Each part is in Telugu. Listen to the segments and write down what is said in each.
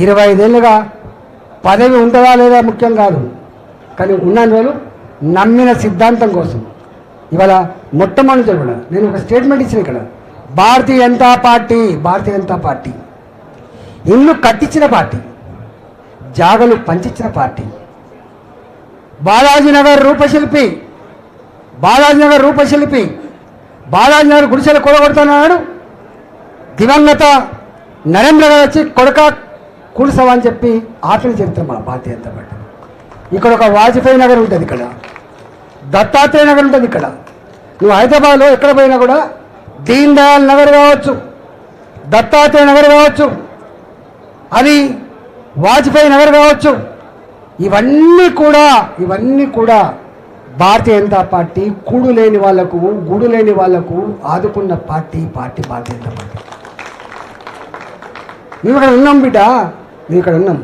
25 ఏళ్ళుగా పదవి ఉంటుందా లేదా ముఖ్యం కాదు, కానీ ఉన్న రోజులు నమ్మిన సిద్ధాంతం కోసం ఇవాళ మొట్టమొదటి కూడా నేను ఒక స్టేట్మెంట్ ఇచ్చిన ఇక్కడ, భారతీయ జనతా పార్టీ ఇల్లు కట్టించిన పార్టీ, జాగలు పంచిచ్చిన పార్టీ, బాలాజీనగర్ రూపశిల్పి, బాలాజీనగర్ గుడిసెలు కూడగొడుతున్నాడు. దివంగత నరేంద్ర గారు వచ్చి కొడక కూడుసవా అని చెప్పి ఆపిన చరిత్ర మా భారతీయ జనతా పార్టీ. ఇక్కడ ఒక వాజ్పేయి నగర్ ఉంటుంది, ఇక్కడ దత్తాత్రేయ నగర్ ఉంటుంది. ఇక్కడ నువ్వు హైదరాబాద్లో ఎక్కడ పోయినా కూడా దీన్ దయాళ్ నగర్ కావచ్చు, దత్తాత్రేయ నగర్ కావచ్చు, అది వాజ్పేయి నగర్ కావచ్చు, ఇవన్నీ కూడా భారతీయ జనతా పార్టీ కూడు లేని వాళ్లకు గూడు లేని వాళ్లకు ఆదుకున్న పార్టీ భారతీయ జనతా పార్టీ. మేము ఇక్కడ ఉన్నాం బిడ్డ, మేము ఇక్కడ ఉన్నాం.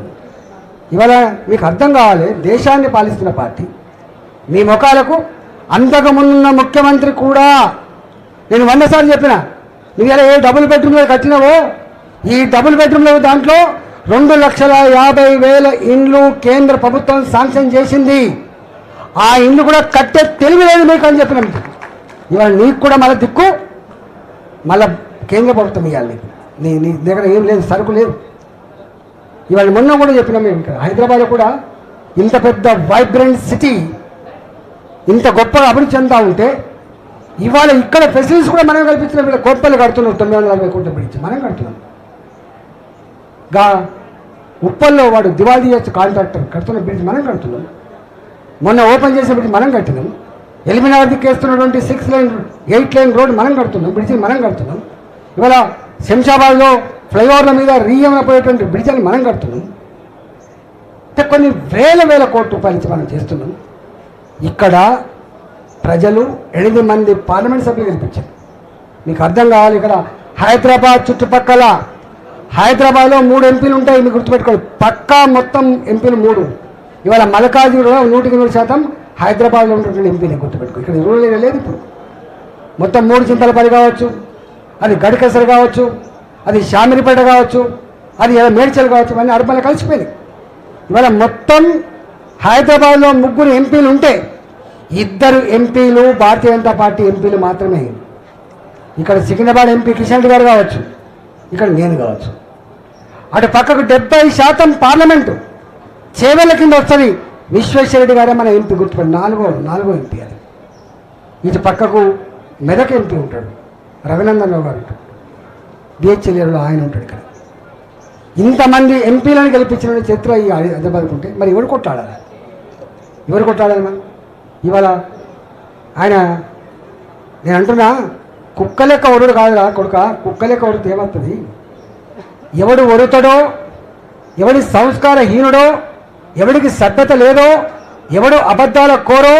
ఇవాళ మీకు అర్థం కావాలి, దేశాన్ని పాలిస్తున్న పార్టీ. మీ ముఖాలకు అంతకుమున్న ముఖ్యమంత్రి కూడా నేను 100 సార్లు చెప్పిన, నువ్వు ఇలా ఏ డబుల్ బెడ్రూమ్లో కట్టినావో ఈ డబుల్ బెడ్రూమ్లో దాంట్లో 2,50,000 ఇండ్లు కేంద్ర ప్రభుత్వం శాంక్షన్ చేసింది. ఆ ఇండ్లు కూడా కట్టే తెలివి లేదు మీకు అని చెప్పిన. ఇవాళ నీకు కూడా మళ్ళీ దిక్కు మళ్ళీ కేంద్ర ప్రభుత్వం ఇవ్వాలి. నీ దగ్గర ఏం లేదు, సరుకు లేదు. ఇవాళ మొన్న కూడా చెప్పినాం మేము, ఇక్కడ హైదరాబాద్లో కూడా ఇంత పెద్ద వైబ్రెంట్ సిటీ ఇంత గొప్పగా అభివృద్ధి చెందుతూ ఉంటే ఇవాళ ఇక్కడ ఫెసిలిటీస్ కూడా మనం కల్పించిన వీళ్ళ గొప్పలు కడుతున్నాం. 940 కోట్ల బ్రిడ్జ్ మనం కడుతున్నాం. ఉప్పల్లో వాడు దివాళీ చేసి కాంట్రాక్టర్ కడుతున్న బ్రిడ్జ్ మనం కడుతున్నాం. మొన్న ఓపెన్ చేసిన బ్రిడ్జ్ మనం కట్టినాం. ఎలిమినార్దికి వేస్తున్నటువంటి 6 లేన్ 8 లేన్ రోడ్ మనం కడుతున్నాం, బ్రిడ్జ్ మనం కడుతున్నాం. ఇవాళ శంషాబాద్లో ఫ్లైఓవర్ల మీద పోయేటువంటి బ్రిడ్జ్ని మనం కడుతున్నాం. అంటే కొన్ని వేల కోట్ల రూపాయలు ఇచ్చి మనం చేస్తున్నాం. ఇక్కడ ప్రజలు 8 మంది పార్లమెంట్ సభ్యులు గెలిపించారు. మీకు అర్థం కావాలి, ఇక్కడ హైదరాబాద్ చుట్టుపక్కల హైదరాబాద్లో 3 ఎంపీలు ఉంటాయి, మీకు గుర్తుపెట్టుకోవాలి. పక్కా మొత్తం ఎంపీలు 3. ఇవాళ మల్కాజ్గిరిలో 100% హైదరాబాద్లో ఉన్నటువంటి ఎంపీని గుర్తుపెట్టుకో. ఇక్కడ రూరల్ ఏరియా లేదు. ఇప్పుడు మొత్తం 3 చింతలపల్లి కావచ్చు, అది గడికసర కావచ్చు, అది షామిరిపేట కావచ్చు, అది మేడ్చల్ కావచ్చు, ఇవన్నీ అర్బన్లో కలిసిపోయింది. ఇవాళ మొత్తం హైదరాబాద్లో 3 ఎంపీలు ఉంటే 2 ఎంపీలు భారతీయ జనతా పార్టీ ఎంపీలు మాత్రమే. ఇక్కడ సికింద్రాబాద్ ఎంపీ కిషన్ రెడ్డి గారు కావచ్చు, ఇక్కడ నేను కావచ్చు. అటు పక్కకు 70% పార్లమెంటు చేవెళ్ళ కింద వస్తుంది. విశ్వేశ్వరరెడ్డి గారే మన ఎంపీ గుర్తుపడి నాలుగో ఎంపీ. అది ఇటు పక్కకు మెదక్ ఎంపీ ఉంటాడు, రఘునందన్ రావు గారు ఉంటాడు, బిహెచ్ఎల్ఏలో ఆయన ఉంటాడు. ఇక్కడ ఇంతమంది ఎంపీలను గెలిపించిన చరిత్ర ఈ హైదరాబాద్కు ఉంటే మరి ఎవరు కొట్టాడాలి మనం? ఇవాళ ఆయన నేను అంటున్నా, కుక్క లెక్క ఒరుడు కాదురా కొడుక, కుక్క లెక్క ఒరుడు ఏమవుతుంది? ఎవడు ఒరుతాడో, ఎవడి సంస్కారహీనుడో, ఎవడికి సభ్యత లేదో, ఎవడు అబద్ధాల కోరో,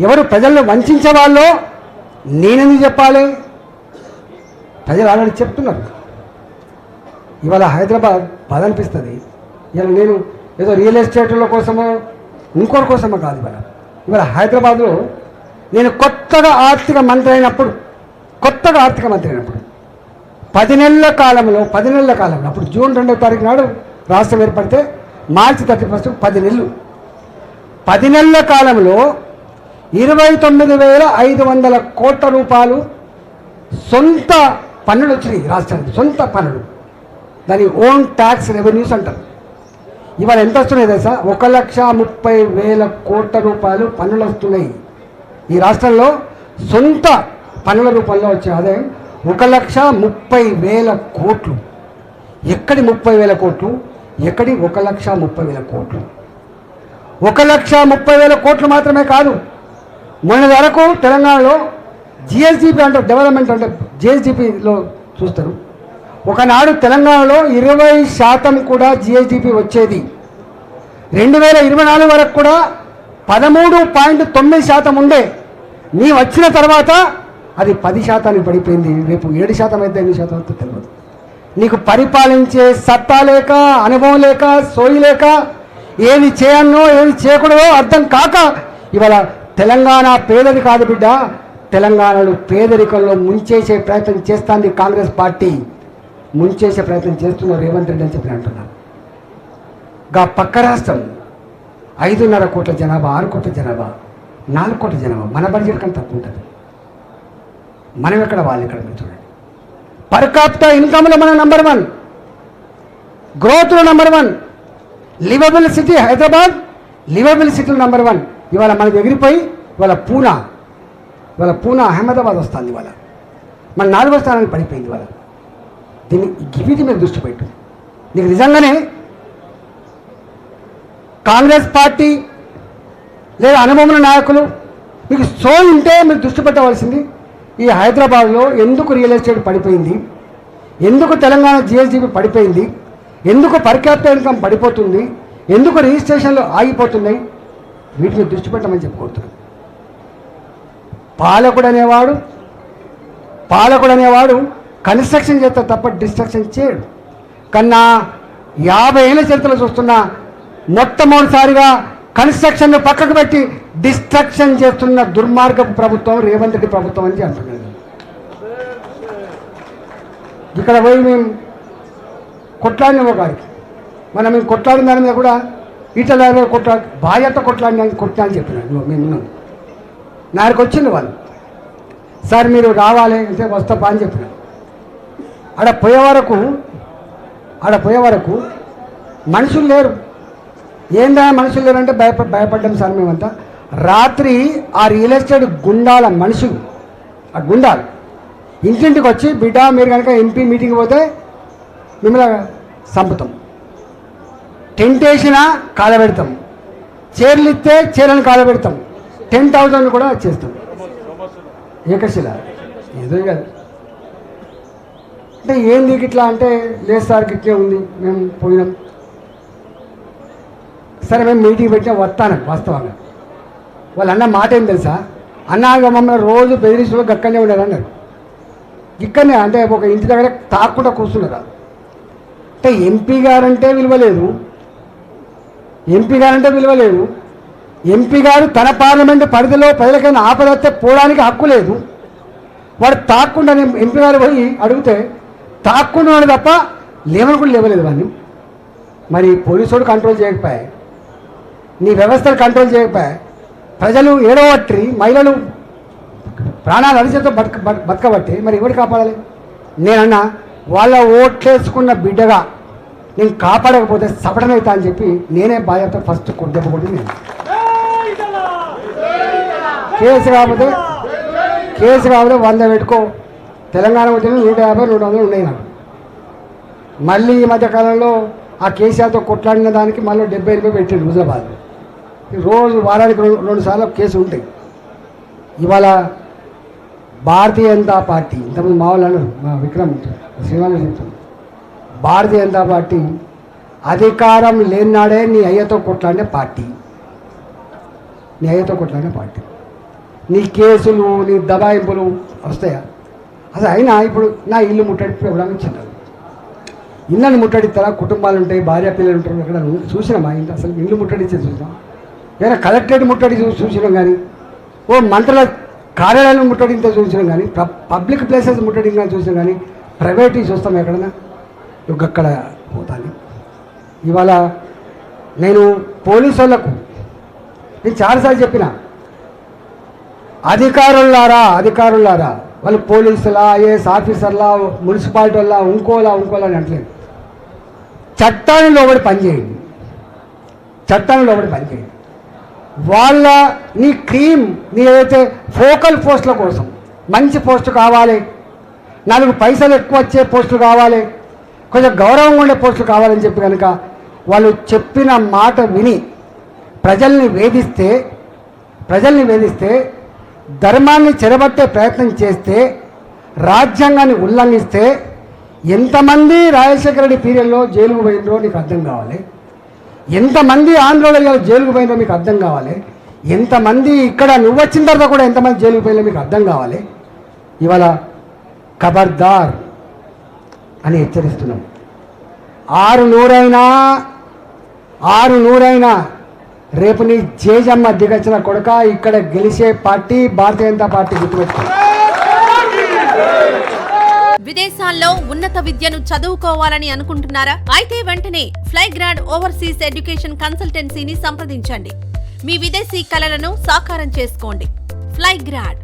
ఎవడు ప్రజలను వంచే వాళ్ళో నేనెందుకు చెప్పాలి? ప్రజలు ఆల్రెడీ చెప్తున్నారు. ఇవాళ హైదరాబాద్ బాధ అనిపిస్తుంది. ఇవాళ నేను ఏదో రియల్ ఎస్టేట్ల కోసమో ఇంకోటి కోసమో కాదు. ఇవాళ హైదరాబాద్లో నేను కొత్తగా ఆర్థిక మంత్రి అయినప్పుడు 10 నెలల కాలంలో అప్పుడు జూన్ 2వ తారీఖు నాడు రాష్ట్రం ఏర్పడితే మార్చి 31 10 నెలలు. 10 నెలల కాలంలో 29,500 కోట్ల రూపాయలు సొంత పన్నులు వచ్చినాయి రాష్ట్రానికి. సొంత పన్నులు, దాని ఓన్ ట్యాక్స్ రెవెన్యూస్ అంటారు. ఇవాళ ఎంత వస్తున్నాయి తెలుసా? 1,30,000 కోట్ల రూపాయలు పన్నులు వస్తున్నాయి ఈ రాష్ట్రంలో. సొంత పన్నుల రూపంలో వచ్చే ఆదాయం 1,30,000 కోట్లు. ఎక్కడి 30,000 కోట్లు? ఎక్కడి 1,30,000 కోట్లు? 1,30,000 కోట్లు మాత్రమే కాదు. మొన్న వరకు తెలంగాణలో జిఎస్డిపి అంటే డెవలప్మెంట్ అంటే జిఎస్డిపిలో చూస్తారు. ఒకనాడు తెలంగాణలో 20% కూడా జిఎస్డిపి వచ్చేది. 2024 వరకు కూడా 13.9% ఉండే. నీ వచ్చిన తర్వాత అది 10% పడిపోయింది. రేపు 7% అయితే 8% అయితే తెలియదు. నీకు పరిపాలించే సత్తా లేక, అనుభవం లేక, సోయి లేక, ఏమి చేయన్నో ఏమి చేయకూడదో అర్థం కాక ఇవాళ తెలంగాణ పేదది కాదు బిడ్డ, తెలంగాణలో పేదరికంలో ముంచేసే ప్రయత్నం చేస్తుంది కాంగ్రెస్ పార్టీ. ముంచేసే ప్రయత్నం చేస్తున్నారు రేవంత్ రెడ్డి అని చెప్పి అంటున్నారు. గా పక్క రాష్ట్రం 5.5 కోట్ల జనాభా, 6 కోట్ల జనాభా, 4 కోట్ల జనాభా. మన బడ్జెట్ కంటే తక్కువ ఉంటుంది. మనం ఎక్కడ, వాళ్ళు ఎక్కడ? మీరు చూడండి. పర్ కాపిటా ఇన్కమ్లో మనం నెంబర్ 1, గ్రోత్లో number 1, livable city Hyderabad, livable సిటీలో నెంబర్ 1. ఇవాళ మనకు ఎగిరిపోయి ఇవాళ పూనా అహ్మదాబాద్ వస్తుంది. ఇవాళ మన 4వ స్థానానికి పడిపోయింది. ఇవాళ వీటి మీద దృష్టి పెట్టు. నీకు నిజంగానే కాంగ్రెస్ పార్టీ లేదా అనుభవముల నాయకులు మీకు సో ఉంటే మీరు దృష్టి పెట్టవలసింది ఈ హైదరాబాద్లో ఎందుకు రియల్ ఎస్టేట్ పడిపోయింది, ఎందుకు తెలంగాణ జిఎస్డిపి పడిపోయింది, ఎందుకు పర్ క్యాపిటల్ ఇన్కమ్ పడిపోతుంది, ఎందుకు రిజిస్ట్రేషన్లు ఆగిపోతున్నాయి, వీటి మీద దృష్టి పెట్టమని చెప్పుకుంటున్నాను. పాలకుడు అనేవాడు కన్స్ట్రక్షన్ చేస్తారు తప్ప డిస్ట్రక్షన్ చేయడు. కన్నా 50 ఏళ్ళ చరిత్రలో చూస్తున్న మొట్టమొదటిసారిగా కన్స్ట్రక్షన్ పక్కకు పెట్టి డిస్ట్రక్షన్ చేస్తున్న దుర్మార్గపు ప్రభుత్వం రేవంత్ రెడ్డి ప్రభుత్వం అని అంటున్నాడు. ఇక్కడ పోయి మేము కొట్లాడినాము గారికి, మేము కొట్లాడిన దాని మీద కూడా ఈటల బాధ్యత కొట్లా అని చెప్పినాడు. మేము నాకు వచ్చింది వాళ్ళు, సార్ మీరు రావాలి అంటే వస్తాపా అని చెప్పినాడు. ఆడ పోయే వరకు మనుషులు లేరు. ఏందా మనుషులు లేరంటే భయపడ్డాం సార్ మేమంతా. రాత్రి ఆ రియల్ ఎస్టేట్ గుండాల మనుషులు, ఆ గుండాలు ఇంటింటికి వచ్చి, బిడ్డ మీరు కనుక ఎంపీ మీటింగ్ పోతే మిమ్మల్ని చంపుతాం, టెంట్ వేసినా కాలబెడతాం, చీరలు ఇస్తే చీరలను కాలబెడతాం, 10,000 కూడా చేస్తాం. ఏకశిల ఏదో కాదు అంటే ఏంది ఇట్లా అంటే, లేదు సార్ ఇట్లే ఉంది, మేము పోయినాం. సరే మేము మీటింగ్ పెట్టినా వస్తాను. వాస్తవంగా వాళ్ళు అన్న మాట ఏం తెలుసా, అన్నాక మమ్మల్ని రోజు బెదిరిస్తూ గక్కనే ఉన్నారు అన్నారు. ఇక్కడనే అంటే ఒక ఇంటి దగ్గర తాకుండా కూర్చున్నారు. అంటే ఎంపీ గారంటే విలువలేదు, ఎంపీ గారు తన పార్లమెంటు పరిధిలో ప్రజలకైనా ఆపదస్తే పోవడానికి హక్కు లేదు. వాడు తాక్కుండా, ఎంపీ గారు పోయి అడిగితే తాక్కుండా తప్ప లేవని కూడా లేవలేదు వాడిని. మరి పోలీసుడు కంట్రోల్ చేయకపోయాయి, నీ వ్యవస్థలు కంట్రోల్ చేయకపోయాయి, ప్రజలు ఏడవట్టి, మహిళలు ప్రాణాలు అరిచేతో బతకబట్టి మరి ఎవరు కాపాడాలి? నేనన్నా వాళ్ళ ఓట్లేసుకున్న బిడ్డగా నేను కాపాడకపోతే సపటనవుతా అని చెప్పి నేనే బాధ్యత ఫస్ట్ దెబ్బ కొట్టి నేను కేసు కాకపోతే 100 పెట్టుకో. తెలంగాణ ఉద్యమం 150, 200 ఉన్నాయి నాకు. మళ్ళీ ఈ మధ్యకాలంలో ఆ కేసీఆర్తో కొట్లాడిన దానికి మళ్ళీ 70 పెట్టిండు హుజరాబాద్. రోజు వారానికి 2 సార్లు కేసు ఉంటాయి. ఇవాళ భారతీయ జనతా పార్టీ, ఇంతకుముందు మా వాళ్ళు అన్నారు, మా విక్రమ్ శ్రీనివాస్ చెప్తాను, భారతీయ జనతా పార్టీ అధికారం లేనాడే నీ అయ్యతో కొట్లాడిన పార్టీ, నీ కేసులు, నీ దబాయింపులు వస్తాయా? అసలు అయినా ఇప్పుడు నా ఇల్లు ముట్టడి ఇవ్వడానికి చిన్నది, ఇళ్ళని ముట్టడిస్తారా? కుటుంబాలు ఉంటాయి, భార్య పిల్లలు ఉంటారు. అక్కడ చూసినా మా ఇంట్లో అసలు ఇల్లు ముట్టడిచ్చే చూసినాం, ఏదైనా కలెక్టరేట్ ముట్టడి చూసినాం, కానీ ఓ మంత్రుల కార్యాలయాలను ముట్టడించే చూసినాం, కానీ పబ్లిక్ ప్లేసెస్ ముట్టడించే చూసినాం, కానీ ప్రైవేట్ చూస్తాం ఎక్కడన్నా అక్కడ పోతాను. ఇవాళ నేను పోలీసు వాళ్ళకు నేను చాలాసార్లు చెప్పిన, అధికారులారా వాళ్ళు పోలీసులా, ఐఏఎస్ ఆఫీసర్లా, మున్సిపాలిటీ వాళ్ళ, ఇంకోలా అని అంటలేదు. చట్టాన్ని లోబడి పనిచేయండి. వాళ్ళ నీ ఏదైతే ఫోకల్ పోస్టుల కోసం మంచి పోస్టు కావాలి, 4 పైసలు ఎక్కువ వచ్చే పోస్టులు కావాలి, కొంచెం గౌరవంగా ఉండే పోస్టులు కావాలని చెప్పి కనుక వాళ్ళు చెప్పిన మాట విని ప్రజల్ని వేధిస్తే ధర్మాన్ని చెరబట్టే ప్రయత్నం చేస్తే, రాజ్యాంగాన్ని ఉల్లంఘిస్తే ఎంతమంది రాజశేఖర రెడ్డి పీరియడ్లో జైలుకు పోయినరో నీకు అర్థం కావాలి, ఎంతమంది ఆంధ్రలో జైలుకు పోయినరో మీకు అర్థం కావాలి, ఎంతమంది ఇక్కడ నువ్వు వచ్చిన తర్వాత కూడా ఎంతమంది జైలుకు పోయినో మీకు అర్థం కావాలి. ఇవాళ ఖబర్దార్ అని హెచ్చరిస్తున్నాం. 600 రేపు నీ జేజమ్మ దిగచ్చిన కొడుక ఇక్కడ గెలిచే పార్టీ భారతీయ జనతా పార్టీ గుర్తుపెట్టుకో. విదేశాల్లో ఉన్నత విద్యను చదువుకోవాలని అనుకుంటున్నారా? అయితే వెంటనే ఫ్లైగ్రాడ్ ఓవర్సీస్ ఎడ్యుకేషన్ కన్సల్టెన్సీని సంప్రదించండి. మీ విదేశీ కలలను సాకారం చేసుకోండి. ఫ్లైగ్రాడ్